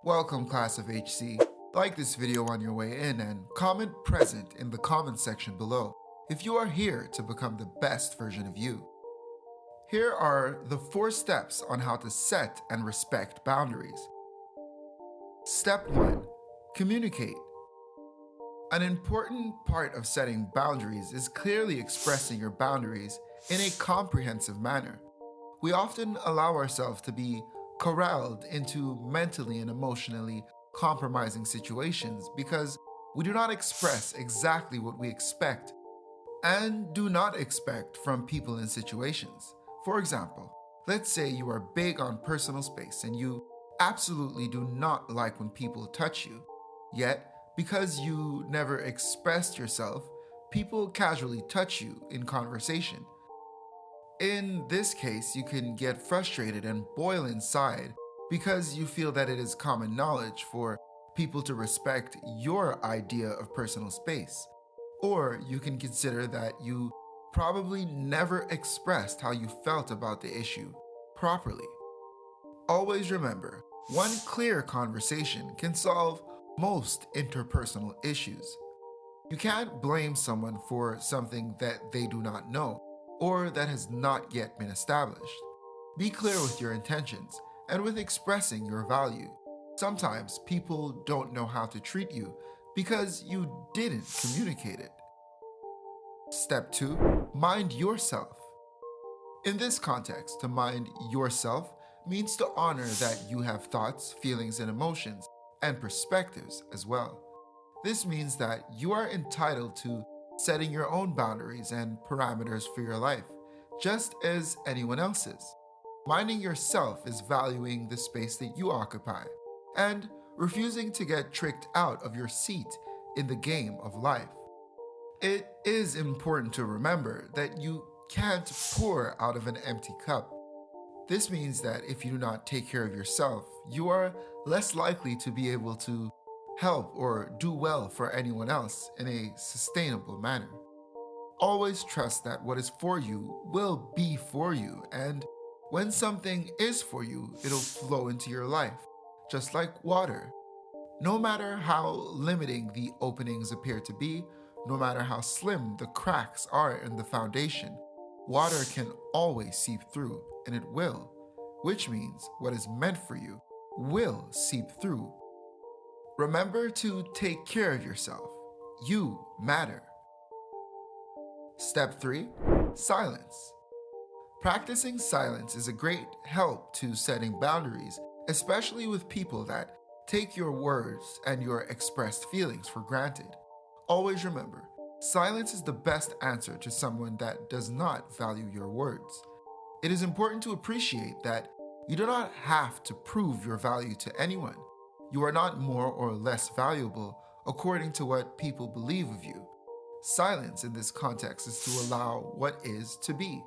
Welcome, class of HC. Like this video on your way in and comment present in the comment section below if you are here to become the best version of you. Here are the 4 steps on how to set and respect boundaries. Step 1. Communicate. An important part of setting boundaries is clearly expressing your boundaries in a comprehensive manner. We often allow ourselves to be corralled into mentally and emotionally compromising situations because we do not express exactly what we expect and do not expect from people in situations. For example, let's say you are big on personal space and you absolutely do not like when people touch you. Yet, because you never expressed yourself, people casually touch you in conversation. In this case, you can get frustrated and boil inside because you feel that it is common knowledge for people to respect your idea of personal space. Or you can consider that you probably never expressed how you felt about the issue properly. Always remember, one clear conversation can solve most interpersonal issues. You can't blame someone for something that they do not know or that has not yet been established. Be clear with your intentions and with expressing your value. Sometimes people don't know how to treat you because you didn't communicate it. Step 2. Mind yourself. In this context, to mind yourself means to honor that you have thoughts, feelings, and emotions, and perspectives as well. This means that you are entitled to setting your own boundaries and parameters for your life, just as anyone else is. Minding yourself is valuing the space that you occupy and refusing to get tricked out of your seat in the game of life. It is important to remember that you can't pour out of an empty cup. This means that if you do not take care of yourself, you are less likely to be able to help or do well for anyone else in a sustainable manner. Always trust that what is for you will be for you, and when something is for you, it'll flow into your life, just like water. No matter how limiting the openings appear to be, no matter how slim the cracks are in the foundation, water can always seep through, and it will, which means what is meant for you will seep through. Remember to take care of yourself. You matter. Step 3. Silence. Practicing silence is a great help to setting boundaries, especially with people that take your words and your expressed feelings for granted. Always remember, silence is the best answer to someone that does not value your words. It is important to appreciate that you do not have to prove your value to anyone. You are not more or less valuable according to what people believe of you. Silence in this context is to allow what is to be,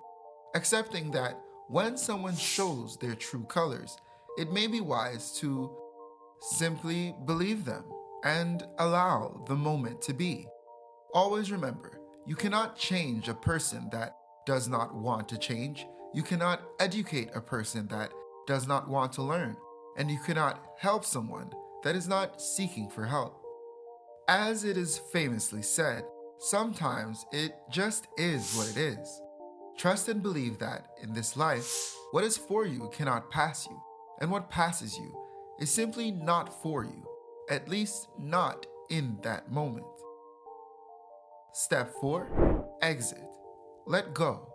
accepting that when someone shows their true colors, it may be wise to simply believe them and allow the moment to be. Always remember, you cannot change a person that does not want to change. You cannot educate a person that does not want to learn. And you cannot help someone that is not seeking for help. As it is famously said, sometimes it just is what it is. Trust and believe that in this life, what is for you cannot pass you, and what passes you is simply not for you, at least not in that moment. Step 4. Exit. Let go.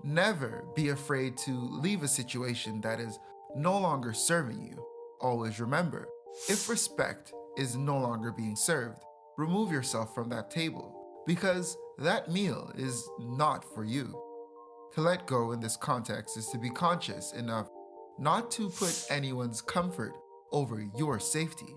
Never be afraid to leave a situation that is no longer serving you. Always remember, if respect is no longer being served, remove yourself from that table because that meal is not for you. To let go in this context is to be conscious enough not to put anyone's comfort over your safety.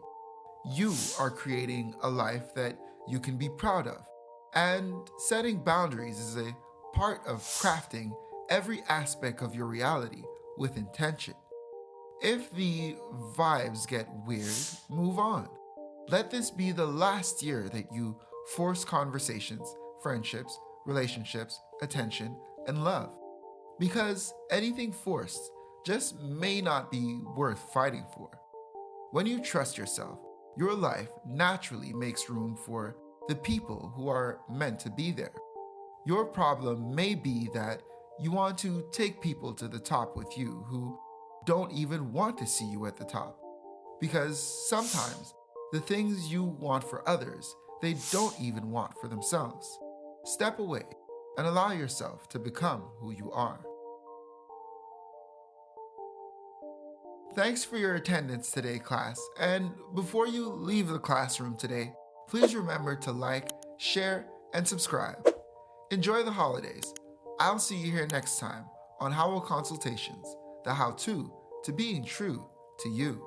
You are creating a life that you can be proud of, and setting boundaries is a part of crafting every aspect of your reality with intention. If the vibes get weird, move on. Let this be the last year that you force conversations, friendships, relationships, attention, and love. Because anything forced just may not be worth fighting for. When you trust yourself, your life naturally makes room for the people who are meant to be there. Your problem may be that you want to take people to the top with you who don't even want to see you at the top. Because sometimes the things you want for others, they don't even want for themselves. Step away and allow yourself to become who you are. Thanks for your attendance today, class. And before you leave the classroom today, please remember to like, share, and subscribe. Enjoy the holidays. I'll see you here next time on Howell Consultations, the how-to being true to you.